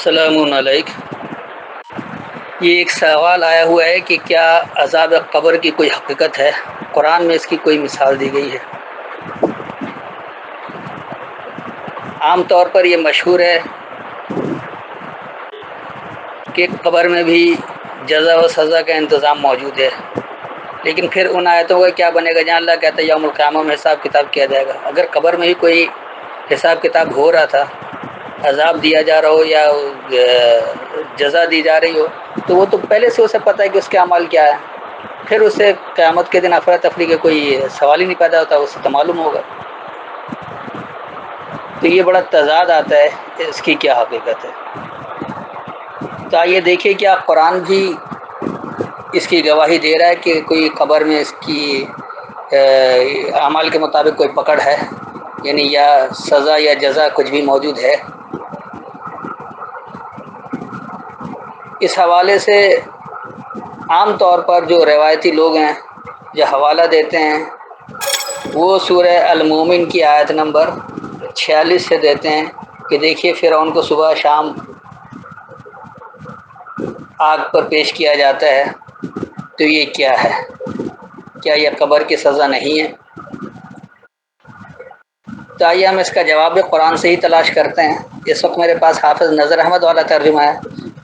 السلام علیکم۔ یہ ایک سوال آیا ہوا ہے کہ کیا عذاب قبر کی کوئی حقیقت ہے؟ قرآن میں اس کی کوئی مثال دی گئی ہے؟ عام طور پر یہ مشہور ہے کہ قبر میں بھی جزا و سزا کا انتظام موجود ہے، لیکن پھر ان آیتوں کا کیا بنے گا جہاں اللہ کہتا ہے یوم القیامہ میں حساب کتاب کیا جائے گا؟ اگر قبر میں ہی کوئی حساب کتاب ہو رہا تھا، عذاب دیا جا رہا ہو یا جزا دی جا رہی ہو، تو وہ تو پہلے سے اسے پتہ ہے کہ اس کے عمل کیا ہے، پھر اسے قیامت کے دن افراتفری کا کوئی سوال ہی نہیں پیدا ہوتا، اسے تو معلوم ہوگا۔ تو یہ بڑا تضاد آتا ہے، اس کی کیا حقیقت ہے؟ تو آئیے دیکھیے کیا قرآن بھی اس کی گواہی دے رہا ہے کہ کوئی قبر میں اس کی اعمال کے مطابق کوئی پکڑ ہے، یعنی یا سزا یا جزا کچھ بھی موجود ہے۔ اس حوالے سے عام طور پر جو روایتی لوگ ہیں جو حوالہ دیتے ہیں وہ سورہ المومن کی آیت نمبر 46 سے دیتے ہیں کہ دیکھیے فرعون کو صبح شام آگ پر پیش کیا جاتا ہے، تو یہ کیا ہے؟ کیا یہ قبر کی سزا نہیں ہے؟ تو آئیے ہم اس کا جواب قرآن سے ہی تلاش کرتے ہیں۔ اس وقت میرے پاس حافظ نظر احمد والا ترجمہ ہے،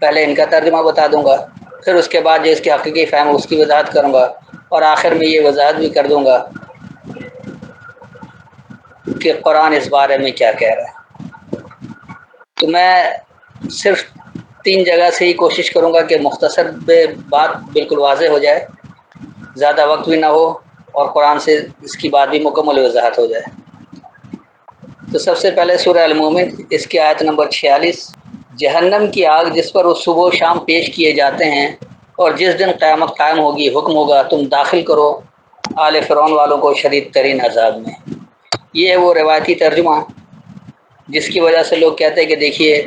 پہلے ان کا ترجمہ بتا دوں گا، پھر اس کے بعد جو اس کی حقیقی فہم اس کی وضاحت کروں گا، اور آخر میں یہ وضاحت بھی کر دوں گا کہ قرآن اس بارے میں کیا کہہ رہا ہے۔ تو میں صرف 3 جگہ سے ہی کوشش کروں گا کہ مختصر بات بالکل واضح ہو جائے، زیادہ وقت بھی نہ ہو، اور قرآن سے اس کی بات بھی مکمل وضاحت ہو جائے۔ تو سب سے پہلے سورہ المومن، اس کی آیت نمبر 46، جہنم کی آگ جس پر وہ صبح و شام پیش کیے جاتے ہیں، اور جس دن قیامت قائم ہوگی حکم ہوگا تم داخل کرو آل فرعون والوں کو شدید ترین عذاب میں۔ یہ ہے وہ روایتی ترجمہ جس کی وجہ سے لوگ کہتے ہیں کہ دیکھیے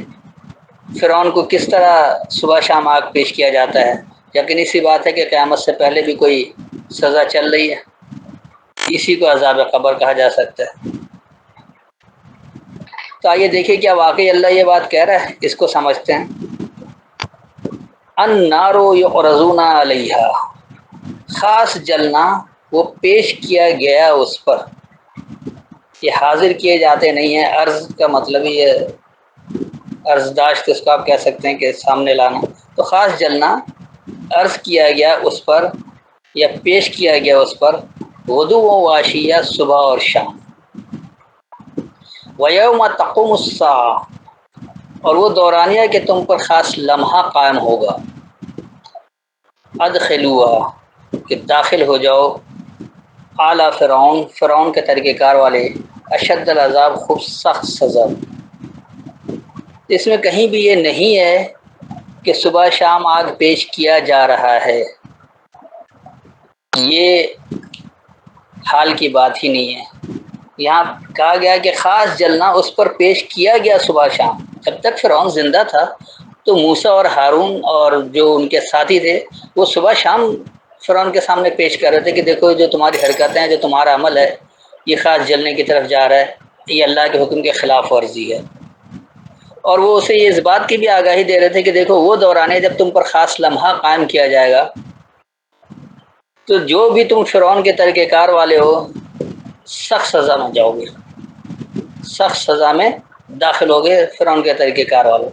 فرعون کو کس طرح صبح شام آگ پیش کیا جاتا ہے، یقینی سی بات ہے کہ قیامت سے پہلے بھی کوئی سزا چل رہی ہے، اسی کو عذاب قبر کہا جا سکتا ہے۔ تو آئیے دیکھیے کیا واقعی اللہ یہ بات کہہ رہا ہے، اس کو سمجھتے ہیں۔ النار یعرضون علیہا، خاص جلنا، وہ پیش کیا گیا اس پر، یہ حاضر کیے جاتے نہیں ہیں۔ عرض کا مطلب ہی ہے عرضداشت، اس کو آپ کہہ سکتے ہیں کہ سامنے لانا۔ تو خاص جلنا عرض کیا گیا اس پر یا پیش کیا گیا اس پر، غدو و عشیہ، صبح اور شام۔ وَيَوْمَ تَقُومُ السَّاعَةُ، اور وہ دورانیہ کہ تم پر خاص لمحہ قائم ہوگا۔ ادخلوها، کہ داخل ہو جاؤ، آل فرعون، فرعون کے طریقہ کار والے، اشد العذاب، خوب سخت سزا۔ اس میں کہیں بھی یہ نہیں ہے کہ صبح شام آگ پیش کیا جا رہا ہے، یہ حال کی بات ہی نہیں ہے۔ یہاں کہا گیا کہ خاص جلنا اس پر پیش کیا گیا صبح شام۔ جب تک فرعون زندہ تھا تو موسیٰ اور ہارون اور جو ان کے ساتھی تھے وہ صبح شام فرعون کے سامنے پیش کر رہے تھے کہ دیکھو جو تمہاری حرکتیں ہیں، جو تمہارا عمل ہے، یہ خاص جلنے کی طرف جا رہا ہے، یہ اللہ کے حکم کے خلاف ورزی ہے۔ اور وہ اسے اس بات کی بھی آگاہی دے رہے تھے کہ دیکھو وہ دوران ہے جب تم پر خاص لمحہ قائم کیا جائے گا، تو جو بھی تم فرعون کے طریقہ کار والے ہو سخت سزا میں جاؤ گے، سخت سزا میں داخل ہو گئے فرعون کے طریقہ کار والے۔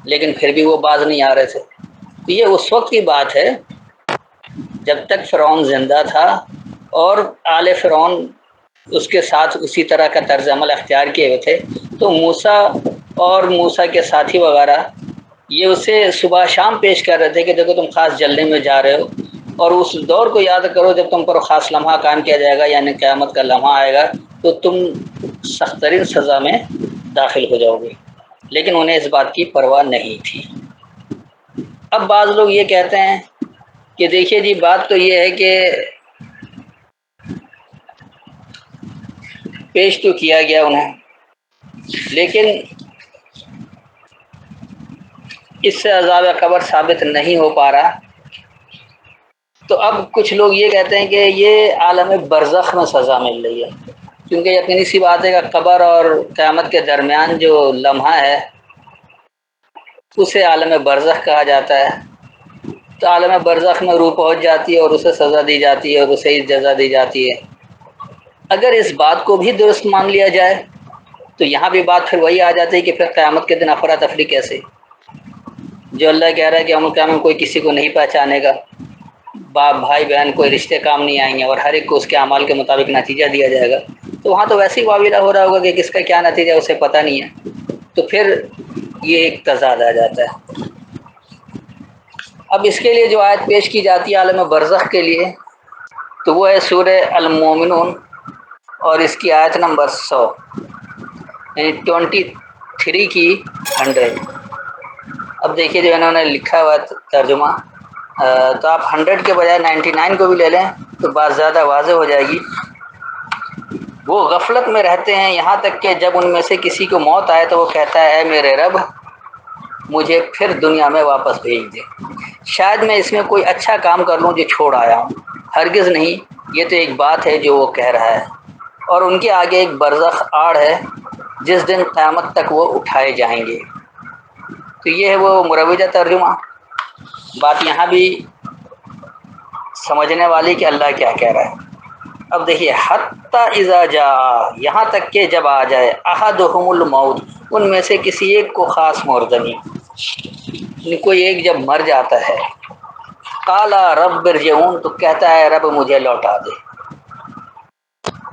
لیکن پھر بھی وہ باز نہیں آ رہے تھے۔ یہ اس وقت کی بات ہے جب تک فرعون زندہ تھا اور آل فرعون اس کے ساتھ اسی طرح کا طرز عمل اختیار کیے ہوئے تھے، تو موسیٰ اور موسیٰ کے ساتھی وغیرہ یہ اسے صبح شام پیش کر رہے تھے کہ دیکھو تم خاص جلنے میں جا رہے ہو، اور اس دور کو یاد کرو جب تم پر خاص لمحہ قائم کیا جائے گا، یعنی قیامت کا لمحہ آئے گا، تو تم سخت ترین سزا میں داخل ہو جاؤ گے۔ لیکن انہیں اس بات کی پرواہ نہیں تھی۔ اب بعض لوگ یہ کہتے ہیں کہ دیکھیے جی بات تو یہ ہے کہ پیش تو کیا گیا انہیں، لیکن اس سے عذاب قبر ثابت نہیں ہو پا رہا۔ تو اب کچھ لوگ یہ کہتے ہیں کہ یہ عالم برزخ میں سزا مل رہی ہے، کیونکہ یقینی سی بات ہے کہ قبر اور قیامت کے درمیان جو لمحہ ہے اسے عالم برزخ کہا جاتا ہے۔ تو عالم برزخ میں روح پہنچ جاتی ہے اور اسے سزا دی جاتی ہے اور اسے جزا دی جاتی ہے۔ اگر اس بات کو بھی درست مان لیا جائے تو یہاں بھی بات پھر وہی آ جاتی ہے کہ پھر قیامت کے دن افراتفری کیسے؟ جو اللہ کہہ رہا ہے کہ یوم القیامت میں کوئی کسی کو نہیں پہچانے گا، باپ بھائی بہن کوئی رشتے کام نہیں آئیں گے، اور ہر ایک کو اس کے اعمال کے مطابق نتیجہ دیا جائے گا، تو وہاں تو ویسے ہی واویلا ہو رہا ہوگا کہ کس کا کیا نتیجہ اسے پتہ نہیں ہے، تو پھر یہ ایک تضاد آ جاتا ہے۔ اب اس کے لیے جو آیت پیش کی جاتی ہے عالم برزخ کے لیے، تو وہ ہے سورہ المومنون اور اس کی آیت نمبر 100، یعنی 23 کی 100۔ اب دیکھیے جو انہوں نے لکھا ہوا ترجمہ، تو آپ 100 کے بجائے 99 کو بھی لے لیں تو بات زیادہ واضح ہو جائے گی۔ وہ غفلت میں رہتے ہیں یہاں تک کہ جب ان میں سے کسی کو موت آئے تو وہ کہتا ہے اے میرے رب مجھے پھر دنیا میں واپس بھیج دے، شاید میں اس میں کوئی اچھا کام کر لوں جو چھوڑ آیا ہوں۔ ہرگز نہیں، یہ تو ایک بات ہے جو وہ کہہ رہا ہے، اور ان کے آگے ایک برزخ آڑ ہے جس دن قیامت تک وہ اٹھائے جائیں گے۔ تو یہ ہے وہ مروجہ ترجمہ۔ بات یہاں بھی سمجھنے والی کہ اللہ کیا کہہ رہا ہے۔ اب دیکھیے حتی اذا جاء، یہاں تک کہ جب آ جائے احدہم الموت، ان میں سے کسی ایک کو خاص مردنی، کوئی ایک جب مر جاتا ہے، قال رب ارجعون، تو کہتا ہے رب مجھے لوٹا دے۔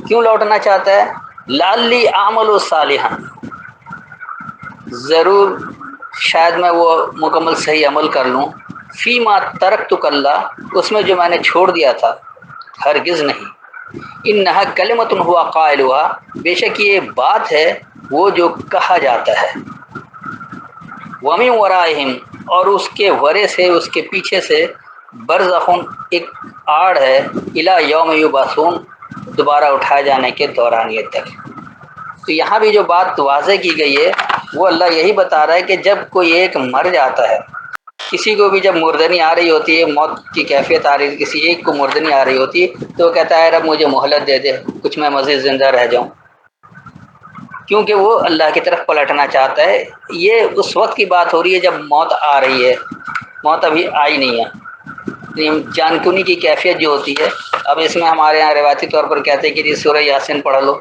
کیوں لوٹنا چاہتا ہے؟ لعلی اعمل صالحا، ضرور شاید میں وہ مکمل صحیح عمل کر لوں، فیما ترکت اللہ، اس میں جو میں نے چھوڑ دیا تھا، ہرگز نہیں، انہا کلمۃ ہوا قائلھا، بے شک یہ بات ہے وہ جو کہا جاتا ہے، ومن ورائہم، اور اس کے ورے سے اس کے پیچھے سے، برزخ ایک آڑ ہے، الی یوم یبعثون، دوبارہ اٹھائے جانے کے دورانیت تک۔ تو یہاں بھی جو بات واضح کی گئی ہے وہ اللہ یہی بتا رہا ہے کہ جب کوئی ایک مر جاتا ہے، کسی کو بھی جب مردنی آ رہی ہوتی ہے، موت کی کیفیت آ رہی ہے، کسی ایک کو مردنی آ رہی ہوتی ہے، تو وہ کہتا ہے رب مجھے مہلت دے دے، کچھ میں مزید زندہ رہ جاؤں، کیونکہ وہ اللہ کی طرف پلٹنا چاہتا ہے۔ یہ اس وقت کی بات ہو رہی ہے جب موت آ رہی ہے، موت ابھی آئی نہیں ہے، جان کنی کی کیفیت جو ہوتی ہے۔ اب اس میں ہمارے یہاں روایتی طور پر کہتے ہیں کہ جی سورہ یاسین پڑھ لو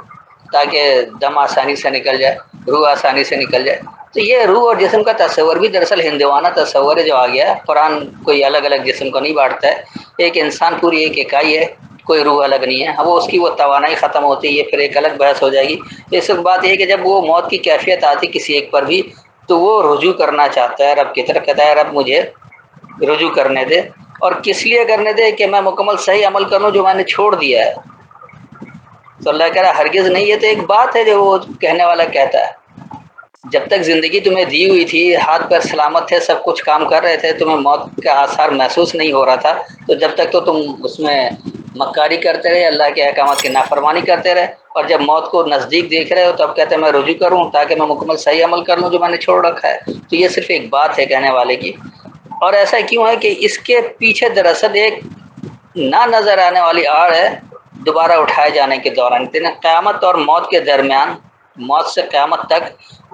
تاکہ دم آسانی سے نکل جائے، روح آسانی سے نکل جائے۔ تو یہ روح اور جسم کا تصور بھی دراصل ہندوانہ تصور ہے جو آ گیا ہے۔ قرآن کوئی الگ الگ جسم کو نہیں بانٹتا ہے، ایک انسان پوری ایک اکائی ہے، کوئی روح الگ نہیں ہے۔ وہ اس کی وہ توانائی ختم ہوتی ہے، پھر ایک الگ بحث ہو جائے گی۔ اس وقت بات یہ ہے کہ جب وہ موت کی کیفیت آتی کسی ایک پر بھی، تو وہ رجوع کرنا چاہتا ہے رب کی طرف، کہتا ہے رب مجھے رجوع کرنے دے، اور کس لیے کرنے دے؟ کہ میں مکمل صحیح عمل کروں جو میں نے چھوڑ دیا ہے۔ تو اللہ کہہ رہا ہے ہرگز نہیں، یہ تو ایک بات ہے جو وہ کہنے والا کہتا ہے۔ جب تک زندگی تمہیں دی ہوئی تھی، ہاتھ پیر سلامت تھے، سب کچھ کام کر رہے تھے، تمہیں موت کا آثار محسوس نہیں ہو رہا تھا، تو جب تک تو تم اس میں مکاری کرتے رہے، اللہ کے احکامات کی نافرمانی کرتے رہے، اور جب موت کو نزدیک دیکھ رہے ہو تو اب کہتے ہیں میں رجوع کروں تاکہ میں مکمل صحیح عمل کر لوں جو میں نے چھوڑ رکھا ہے۔ تو یہ صرف ایک بات ہے کہنے والے کی۔ اور ایسا کیوں ہے کہ اس کے پیچھے دراصل ایک نہ نظر آنے والی آڑ ہے دوبارہ اٹھائے جانے کے دوران۔ قیامت اور موت کے درمیان، موت سے قیامت تک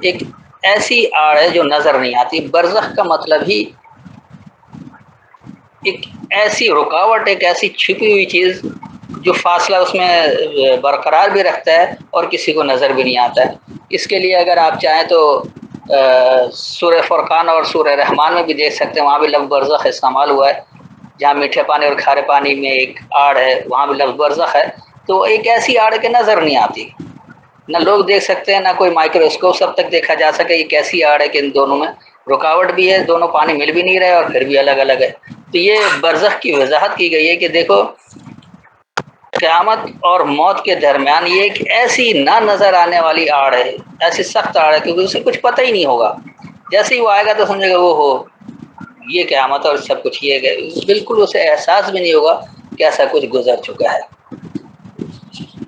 ایک ایسی آڑ ہے جو نظر نہیں آتی۔ برزخ کا مطلب ہی ایک ایسی رکاوٹ، ایک ایسی چھپی ہوئی چیز جو فاصلہ اس میں برقرار بھی رکھتا ہے اور کسی کو نظر بھی نہیں آتا ہے۔ اس کے لیے اگر آپ چاہیں تو سورہ فرقان اور سورہ رحمان میں بھی دیکھ سکتے ہیں، وہاں بھی لفظ برزخ استعمال ہوا ہے، جہاں میٹھے پانی اور کھارے پانی میں ایک آڑ ہے، وہاں بھی لفظ برزخ ہے۔ تو ایک ایسی آڑ کے نظر نہیں آتی، نہ لوگ دیکھ سکتے ہیں، نہ کوئی مائکروسکوپ سب تک دیکھا جا سکے۔ یہ کیسی آڑ ہے کہ ان دونوں میں رکاوٹ بھی ہے، دونوں پانی مل بھی نہیں رہے اور پھر بھی الگ الگ ہے۔ تو یہ برزخ کی وضاحت کی گئی ہے کہ دیکھو قیامت اور موت کے درمیان یہ ایک ایسی نہ نظر آنے والی آڑ ہے، ایسی سخت آڑ ہے کیونکہ اسے کچھ پتہ ہی نہیں ہوگا۔ جیسے ہی وہ آئے گا تو سمجھے گا وہ ہو یہ قیامت اور سب کچھ یہ گئے، بالکل اسے احساس بھی نہیں ہوگا کہ ایسا کچھ گزر چکا ہے۔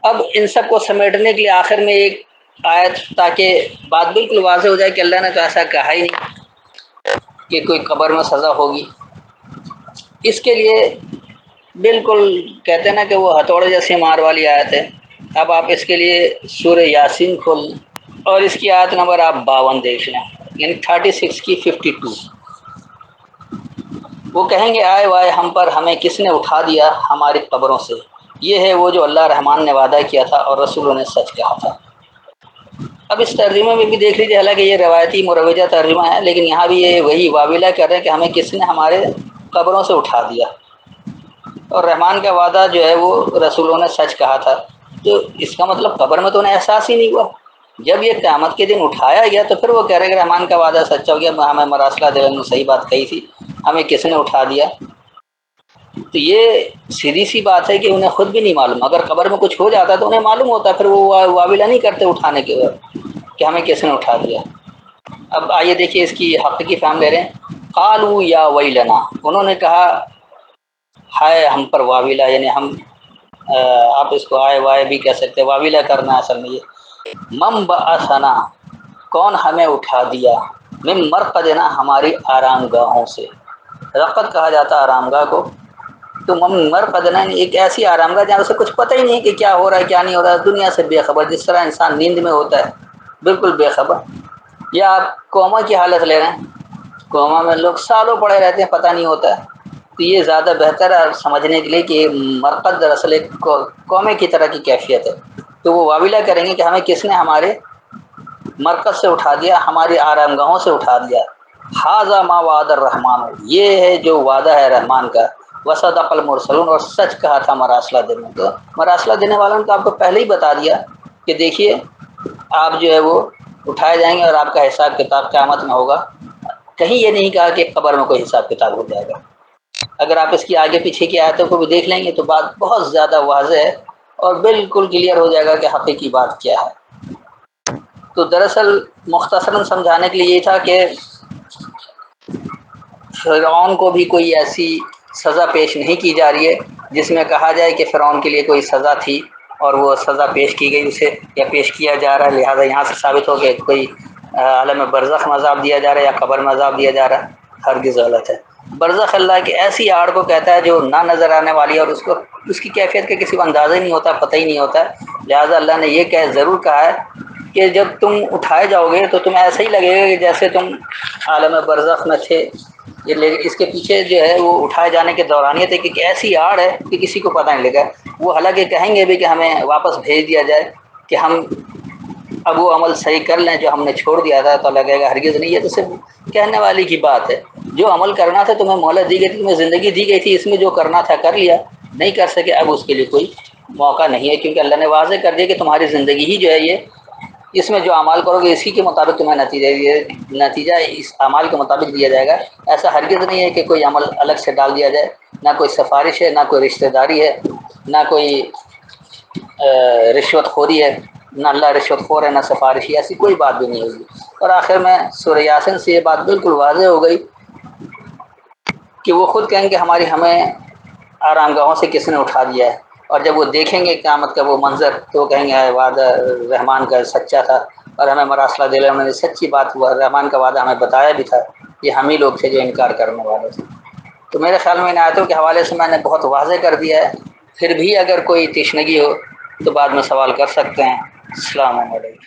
اب ان سب کو سمیٹنے کے لیے آخر میں ایک آیت، تاکہ بات بالکل واضح ہو جائے کہ اللہ نے تو ایسا کہا ہی نہیں کہ کوئی قبر میں سزا ہوگی۔ اس کے لیے بالکل کہتے ہیں نا کہ وہ ہتھوڑے جیسی مار والی آیت ہے۔ اب آپ اس کے لیے سورہ یاسین کھول اور اس کی آیت نمبر آپ 52 دیکھ لیں۔ یعنی 36 کی 52۔ وہ کہیں گے آئے وائے ہم پر، ہمیں کس نے اٹھا دیا ہماری قبروں سے، یہ ہے وہ جو اللہ رحمان نے وعدہ کیا تھا اور رسولوں نے سچ کہا تھا۔ اب اس ترجمے میں بھی دیکھ لیجیے، حالانکہ یہ روایتی مروجہ ترجمہ ہے، لیکن یہاں بھی یہ وہی واویلا کر رہے ہیں کہ ہمیں کس نے ہمارے قبروں سے اٹھا دیا، اور رحمان کا وعدہ جو ہے وہ رسولوں نے سچ کہا تھا۔ تو اس کا مطلب قبر میں تو انہیں احساس ہی نہیں ہوا، جب یہ قیامت کے دن اٹھایا گیا تو پھر وہ کہہ رہے کہ رحمان کا وعدہ سچا ہو گیا، ہمیں مراسلہ دل نے صحیح بات کہی تھی، ہمیں کس نے اٹھا دیا۔ تو یہ سیدھی سی بات ہے کہ انہیں خود بھی نہیں معلوم، اگر قبر میں کچھ ہو جاتا تو انہیں معلوم ہوتا، پھر وہ واویلہ نہیں کرتے اٹھانے کے وقت کہ ہمیں کس نے اٹھا دیا۔ اب آئیے دیکھیے اس کی حقیقی فہم لے رہے ہیں۔ قالوا یا ویلنا، انہوں نے کہا ہائے ہم پر واویلہ، یعنی ہم آپ اس کو آئے وائے بھی کہہ سکتے، واویلہ کرنا اصل میں یہ من بعثنا، کون ہمیں اٹھا دیا، من مرقدنا، ہماری آرام گاہوں سے۔ رقد کہا جاتا ہے آرام گاہ کو، تو من مرقدنا ایک ایسی آرام گاہ جہاں اسے کچھ پتہ ہی نہیں کہ کیا ہو رہا ہے کیا نہیں ہو رہا ہے، دنیا سے بے خبر، جس طرح انسان نیند میں ہوتا ہے بالکل بے خبر۔ یا آپ کوما کی حالت لے رہے ہیں، کوما میں لوگ سالوں پڑے رہتے ہیں، پتہ نہیں ہوتا ہے۔ تو یہ زیادہ بہتر ہے سمجھنے کے لیے کہ مرقد دراصل ایک کومے کی طرح کی کیفیت ہے۔ تو وہ واویلہ کریں گے کہ ہمیں کس نے ہمارے مرکز سے اٹھا دیا، ہماری آرام گاہوں سے اٹھا دیا۔ ھذا ما وعد الرحمن، یہ ہے جو وعدہ ہے رحمان کا، وصدق المرسلون، اور سچ کہا تھا مراسلہ دینے تو مراسلہ دینے والوں نے تو آپ کو پہلے ہی بتا دیا کہ دیکھیے آپ جو ہے وہ اٹھائے جائیں گے اور آپ کا حساب کتاب قیامت میں ہوگا۔ کہیں یہ نہیں کہا کہ قبر میں کوئی حساب کتاب ہو جائے گا۔ اگر آپ اس کی آگے پیچھے کی آیتوں کو بھی دیکھ لیں گے تو بات بہت زیادہ واضح ہے اور بالکل کلیئر ہو جائے گا کہ حقیقی بات کیا ہے۔ تو دراصل مختصراً سمجھانے کے لیے یہ تھا کہ فرعون کو بھی کوئی ایسی سزا پیش نہیں کی جا رہی ہے جس میں کہا جائے کہ فرعون کے لیے کوئی سزا تھی اور وہ سزا پیش کی گئی اسے، یا پیش کیا جا رہا ہے، لہٰذا یہاں سے ثابت ہو کہ کوئی عالم برزخ میں عذاب دیا جا رہا ہے یا قبر میں عذاب دیا جا رہا ہے، ہرگز غلط ہے۔ برزخ اللہ کی ایسی آڑ کو کہتا ہے جو نہ نظر آنے والی ہے اور اس کی کیفیت کا کسی کو اندازہ ہی نہیں ہوتا، پتہ ہی نہیں ہوتا ہے، لہٰذا اللہ نے یہ ضرور کہا ہے کہ جب تم اٹھائے جاؤ گے تو تمہیں ایسا ہی لگے گا کہ جیسے تم عالم برزخ میں تھے۔ یہ لیکن اس کے پیچھے جو ہے وہ اٹھائے جانے کے دورانیت ہے کہ ایسی آڑ ہے کہ کسی کو پتہ نہیں لگا۔ وہ حالانکہ کہیں گے بھی کہ ہمیں واپس بھیج دیا جائے کہ ہم اب وہ عمل صحیح کر لیں جو ہم نے چھوڑ دیا تھا، تو لگے گا ہرگز نہیں، یہ تو صرف کہنے والی کی بات ہے۔ جو عمل کرنا تھا تمہیں مہلت دی گئی تھی، تمہیں زندگی دی گئی تھی، اس میں جو کرنا تھا کر لیا، نہیں کر سکے اب اس کے لیے کوئی موقع نہیں ہے، کیونکہ اللہ نے واضح کر دیا کہ تمہاری زندگی ہی جو ہے یہ اس میں جو اعمال کرو گے اسی کے مطابق تمہیں نتیجہ اس اعمال کے مطابق دیا جائے گا۔ ایسا ہرگز نہیں ہے کہ کوئی عمل الگ سے ڈال دیا جائے، نہ کوئی سفارش ہے، نہ کوئی رشتہ داری ہے، نہ کوئی رشوت خوری ہے، نہ اللہ رشوت خور ہے، نہ سفارشی، ایسی کوئی بات بھی نہیں ہوگی۔ اور آخر میں سورہ یاسین سے یہ بات بالکل واضح ہو گئی کہ وہ خود کہیں گے ہمیں آرام گاہوں سے کس نے اٹھا دیا ہے، اور جب وہ دیکھیں گے قیامت کا وہ منظر تو وہ کہیں گے وعدہ رحمان کا سچا تھا اور ہمیں مراسلہ دے، انہوں نے سچی بات ہوا، رحمان کا وعدہ ہمیں بتایا بھی تھا، یہ ہم ہی لوگ تھے جو انکار کرنے والے تھے۔ تو میرے خیال میں ان آیتوں کے حوالے سے میں نے بہت واضح کر دیا ہے، پھر بھی اگر کوئی تشنگی ہو تو بعد میں سوال کر سکتے ہیں۔ السلام علیکم۔